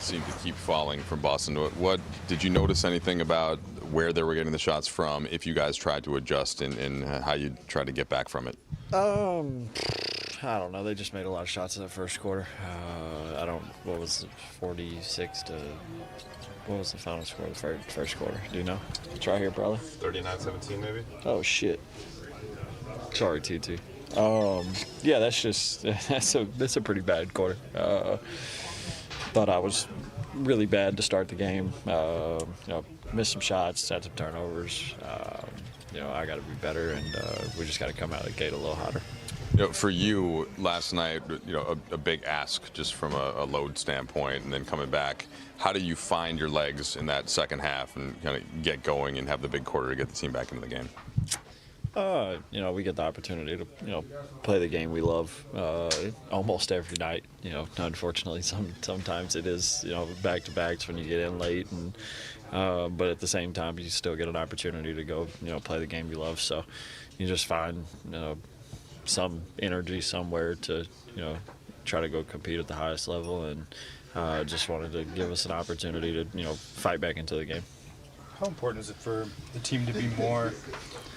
Seemed to keep falling from Boston. What did you notice anything about where they were getting the shots from? If you guys tried to adjust and how you tried to get back from it? I don't know. They just made a lot of shots in the first quarter. What was it, 46 to, what was the final score of the first quarter? Do you know? It's right here, probably. 39-17, maybe? Oh, shit. Sorry, TT. Yeah, that's a pretty bad quarter. Thought I was really bad to start the game. Missed some shots, had some turnovers. I got to be better, and we just got to come out of the gate a little hotter. For you, last night, a big ask just from a load standpoint, and then coming back. How do you find your legs in that second half and kind of get going and have the big quarter to get the team back into the game? We get the opportunity to, play the game we love almost every night. Unfortunately, sometimes it is, back-to-backs when you get in late, and but at the same time, you still get an opportunity to go, play the game you love. So you just find, some energy somewhere to, try to go compete at the highest level, and just wanted to give us an opportunity to, fight back into the game. How important is it for the team to be more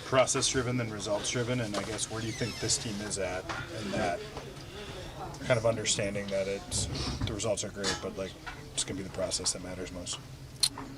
process-driven than results-driven, and I guess where do you think this team is at in that kind of understanding that the results are great, but it's going to be the process that matters most?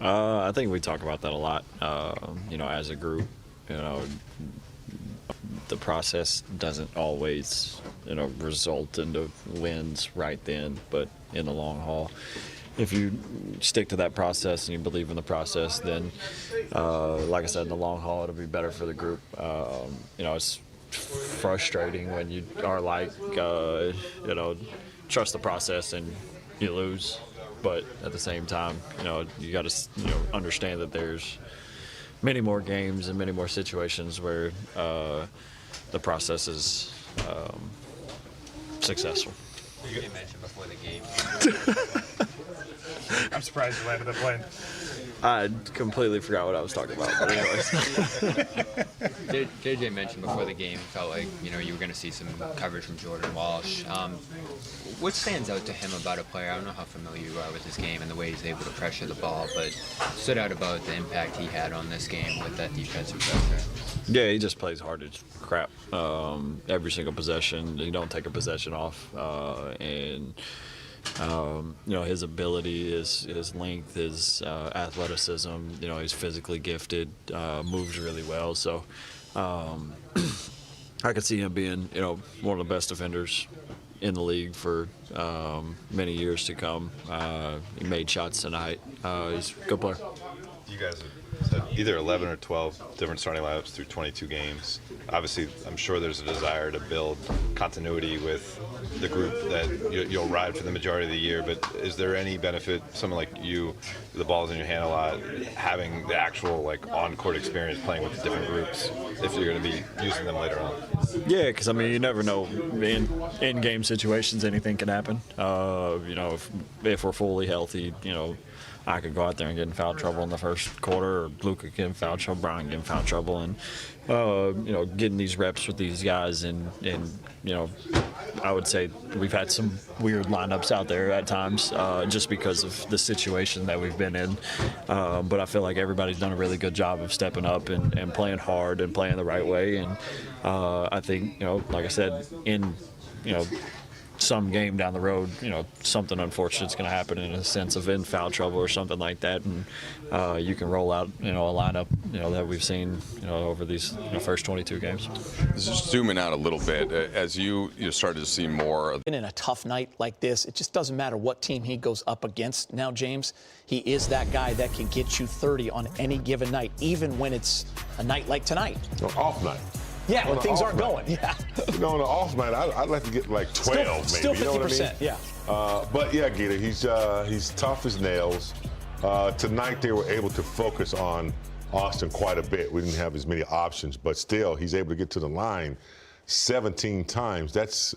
I think we talk about that a lot, as a group. The process doesn't always, result into wins right then, but in the long haul, if you stick to that process and you believe in the process, then, like I said, in the long haul, it'll be better for the group. It's frustrating when you are trust the process and you lose. But at the same time, you got to, understand that there's many more games and many more situations where the process is successful. You mentioned before the game. I'm surprised you landed the plane. I completely forgot what I was talking about. But anyways. JJ mentioned before the game, felt like you were going to see some coverage from Jordan Walsh. What stands out to him about a player? I don't know how familiar you are with his game and the way he's able to pressure the ball, but stood out about the impact he had on this game with that defensive pressure. Yeah, he just plays hard as crap. Every single possession, you don't take a possession off, and. His ability, his length, his athleticism, he's physically gifted, moves really well. So I could see him being, one of the best defenders in the league for many years to come. He made shots tonight. He's a good player. You guys have said either 11 or 12 different starting lineups through 22 games. Obviously, I'm sure there's a desire to build continuity with the group that you'll ride for the majority of the year, but is there any benefit, someone like you, the ball's in your hand a lot, having the actual on-court experience playing with different groups if you're going to be using them later on? Yeah, because you never know. In game situations, anything can happen. If we're fully healthy, I could go out there and get in foul trouble in the first quarter, or Luka get in foul trouble, Brian get in foul trouble, and getting these reps with these guys, and I would say we've had some weird lineups out there at times, just because of the situation that we've been in. But I feel like everybody's done a really good job of stepping up and playing hard and playing the right way. And I think, like I said, in some game down the road, something unfortunate's going to happen in a sense of in foul trouble or something like that, and you can roll out, a lineup, that we've seen, over these first 22 games. Just zooming out a little bit, as you started to see more of. In a tough night like this, it just doesn't matter what team he goes up against now, James. He is that guy that can get you 30 on any given night, even when it's a night like tonight. No, off night. Yeah, when things aren't going. Yeah. On an off night, I'd like to get 12, still maybe. 50%, you know what I mean? Yeah. But yeah, Gita, he's tough as nails. Tonight they were able to focus on Austin quite a bit. We didn't have as many options, but still, he's able to get to the line 17 times. That's,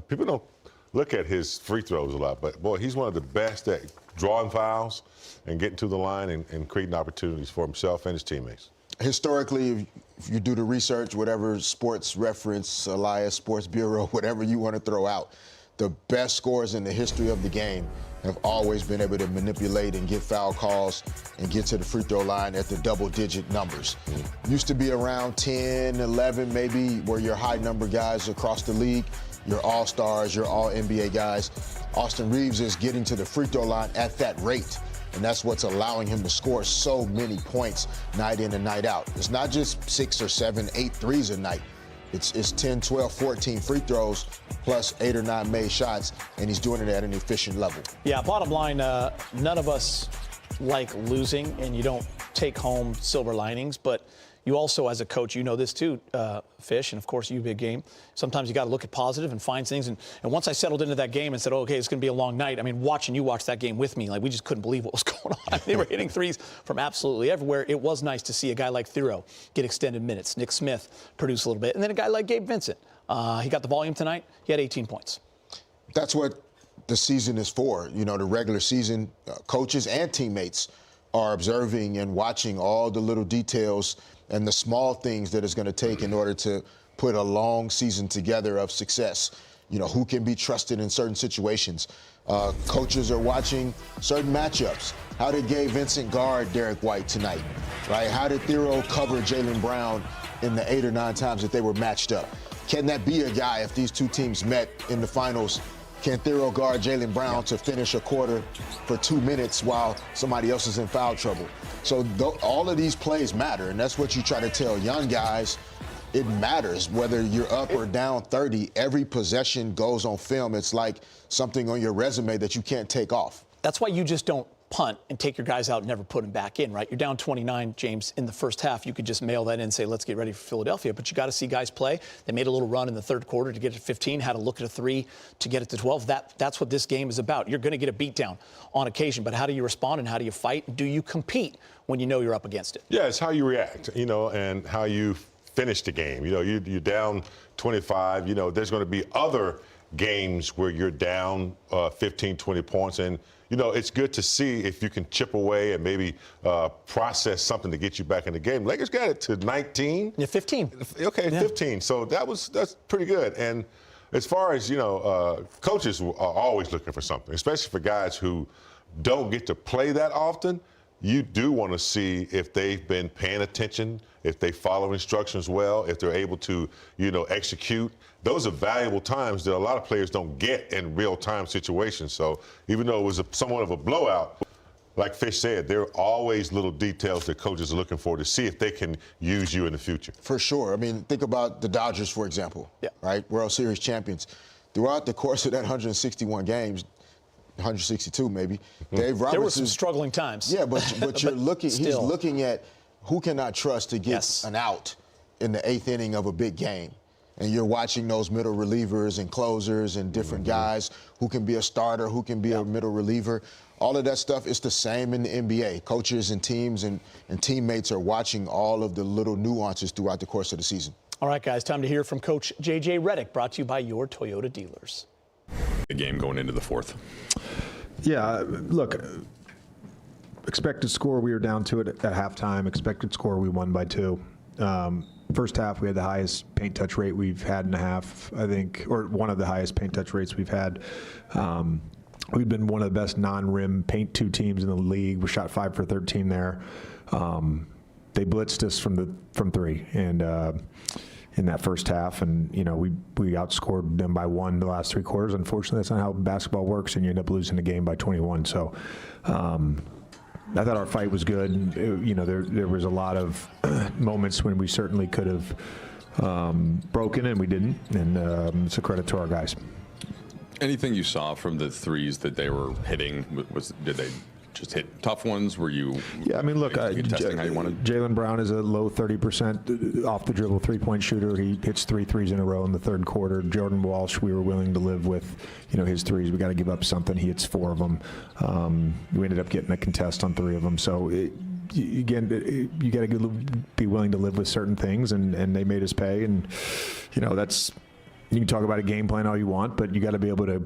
people don't look at his free throws a lot, but boy, he's one of the best at drawing fouls and getting to the line and creating opportunities for himself and his teammates. Historically, if you do the research, whatever sports reference, Elias, Sports Bureau, whatever you want to throw out, the best scorers in the history of the game have always been able to manipulate and get foul calls and get to the free throw line at the double-digit numbers. Used to be around 10, 11 maybe, were your high-number guys across the league, your all-stars, your all-NBA guys. Austin Reaves is getting to the free throw line at that rate, and that's what's allowing him to score so many points night in and night out. It's not just 6 or 7, 8 threes a night. It's 10, 12, 14 free throws plus 8 or 9 made shots, and he's doing it at an efficient level. Yeah, bottom line, none of us like losing, and you don't take home silver linings, but you also, as a coach, you know this too, Fish, and of course you, Big Game. Sometimes you got to look at positive and find things. And once I settled into that game and said, oh, okay, it's going to be a long night. I mean, watching you watch that game with me, like we just couldn't believe what was going on. They were hitting threes from absolutely everywhere. It was nice to see a guy like Thero get extended minutes. Nick Smith produce a little bit, and then a guy like Gabe Vincent. He got the volume tonight. He had 18 points. That's what the season is for. You know, the regular season, coaches and teammates are observing and watching all the little details and the small things that it's going to take in order to put a long season together of success. You know, who can be trusted in certain situations. Coaches are watching certain matchups. How did Gabe Vincent guard Derek White tonight, right? How did Thero cover Jaylen Brown in the 8 or 9 times that they were matched up? Can that be a guy if these two teams met in the finals? Can Thero guard Jaylen Brown to finish a quarter for 2 minutes while somebody else is in foul trouble? So all of these plays matter, and that's what you try to tell young guys. It matters whether you're up or down 30. Every possession goes on film. It's like something on your resume that you can't take off. That's why you just don't punt and take your guys out and never put them back in, right? You're down 29, James, in the first half. You could just mail that in and say, let's get ready for Philadelphia. But you got to see guys play. They made a little run in the third quarter to get it to 15, had to look at a 3 to get it to 12. That's what this game is about. You're going to get a beatdown on occasion, but how do you respond and how do you fight? Do you compete when you know you're up against it? Yeah, it's how you react, you know, and how you finish the game. You know, you're down 25. You know, there's going to be other games where you're down 15, 20 points. And, you know, it's good to see if you can chip away and maybe process something to get you back in the game. Lakers got it to 19. Yeah, 15. Okay, yeah. 15. So that's pretty good. And as far as, you know, coaches are always looking for something, especially for guys who don't get to play that often. You do want to see if they've been paying attention, if they follow instructions well, if they're able to, you know, execute. Those are valuable times that a lot of players don't get in real-time situations. So even though it was somewhat of a blowout, like Fish said, there are always little details that coaches are looking for to see if they can use you in the future. For sure. I mean, think about the Dodgers, for example, right? World Series champions. Throughout the course of that 161 games, 162 maybe, Dave Roberts. There were some struggling times. Yeah, but you're looking. Still. He's looking at who can I trust to get an out in the 8th inning of a big game, and you're watching those middle relievers and closers and different guys who can be a starter, who can be a middle reliever. All of that stuff is the same in the NBA. Coaches and teams and teammates are watching all of the little nuances throughout the course of the season. All right, guys, time to hear from Coach JJ Redick, brought to you by your Toyota dealers. The game going into the fourth. Yeah, look, expected score, we were down to it at halftime. Expected score, we won by 2. First half, we had the highest paint touch rate we've had in a half, I think, or one of the highest paint touch rates we've had. We've been one of the best non-rim paint 2 teams in the league. We shot 5 for 13 there. They blitzed us from 3, and in that first half, and you know we outscored them by 1 the last 3 quarters. Unfortunately, that's not how basketball works, and you end up losing the game by 21. So I thought our fight was good. And, you know, there was a lot of moments when we certainly could have broken, and we didn't. And it's a credit to our guys. Anything you saw from the threes that they were hitting? Did they just hit tough ones? Were you? Yeah, I mean, look, testing how you wanted? Jaylen Brown is a low 30% off the dribble 3-point shooter. He hits 3 threes in a row in the third quarter. Jordan Walsh, we were willing to live with, you know, his threes. We got to give up something. He hits 4 of them. We ended up getting a contest on 3 of them. So again, you got to be willing to live with certain things, and they made us pay. And you know, that's, you can talk about a game plan all you want, but you got to be able to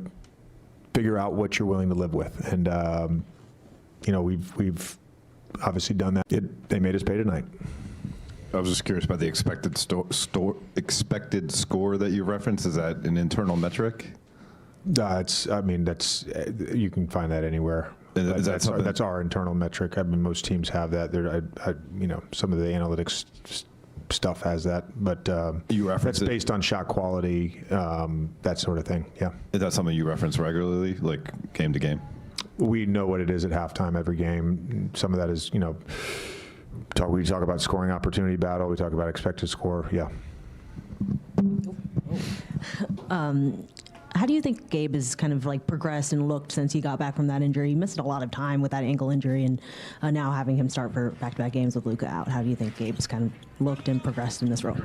figure out what you're willing to live with. And you know, we've obviously done that. They made us pay tonight. I was just curious about the expected score that you referenced. Is that an internal metric? You can find that anywhere. That's our internal metric. I mean, most teams have that. Some of the analytics stuff has that, but that's based on shot quality, that sort of thing. Yeah. Is that something you reference regularly, like game to game? We know what it is at halftime every game. Some of that is, we talk about scoring opportunity battle. We talk about expected score. Yeah. How do you think Gabe has kind of like progressed and looked since he got back from that injury? He missed a lot of time with that ankle injury, and now having him start for back-to-back games with Luka out. How do you think Gabe's kind of looked and progressed in this role?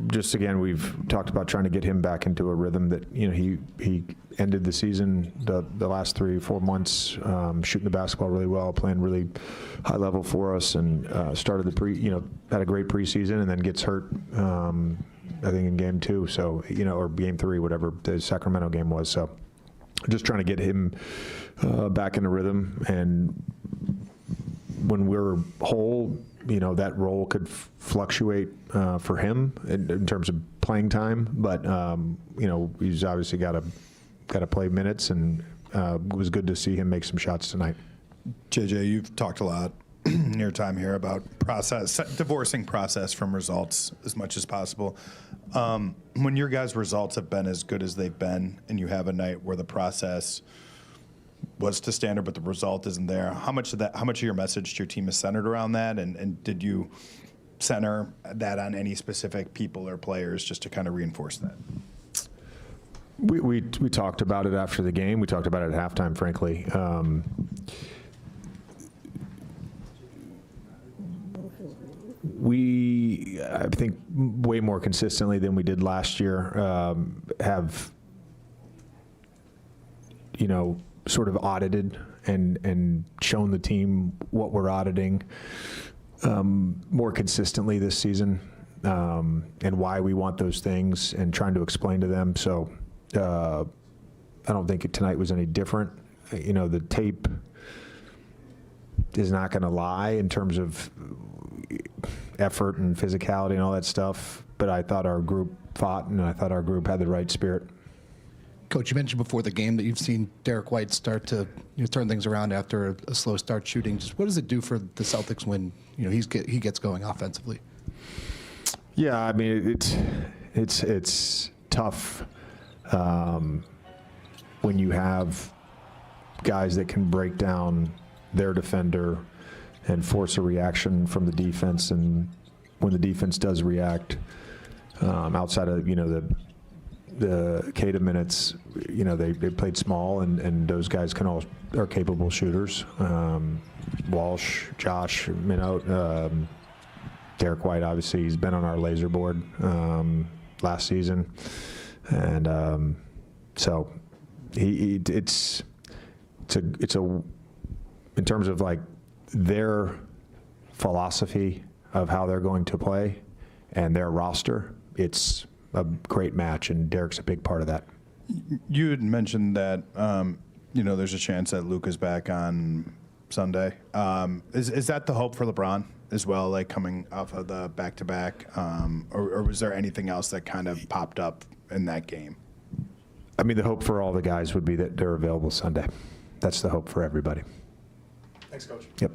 Just again, we've talked about trying to get him back into a rhythm that, he ended the season, the last 3-4 months, shooting the basketball really well, playing really high level for us, and started had a great preseason, and then gets hurt, I think in game 2, so, or game 3, whatever the Sacramento game was. So just trying to get him back in a rhythm, and when we're whole, that role could fluctuate for him in terms of playing time, but he's obviously got to play minutes, and it was good to see him make some shots tonight. JJ, you've talked a lot in your time here about divorcing process from results as much as possible. When your guys' results have been as good as they've been, and you have a night where the process was to standard, but the result isn't there, how much of your message to your team is centered around that? And did you center that on any specific people or players just to kind of reinforce that? We talked about it after the game. We talked about it at halftime, frankly. We, I think, way more consistently than we did last year, have, sort of audited and shown the team what we're auditing more consistently this season, and why we want those things, and trying to explain to them. So I don't think tonight was any different. The tape is not going to lie in terms of effort and physicality and all that stuff, but I thought our group fought, and I thought our group had the right spirit. Coach, you mentioned before the game that you've seen Derek White start to turn things around after a slow start shooting. Just what does it do for the Celtics when he gets going offensively? Yeah, I mean it's tough when you have guys that can break down their defender and force a reaction from the defense, and when the defense does react, outside of the Cada minutes, they played small, and those guys are capable shooters. Walsh, Josh, Derek White, obviously he's been on our laser board last season, and so it's a in terms of like their philosophy of how they're going to play and their roster, it's a great match, and Derek's a big part of that. You had mentioned that there's a chance that Luka's back on Sunday. Is that the hope for LeBron as well, like coming off of the back-to-back, or was there anything else that kind of popped up in that game? I mean, the hope for all the guys would be that they're available Sunday. That's the hope for everybody. Thanks, Coach. Yep.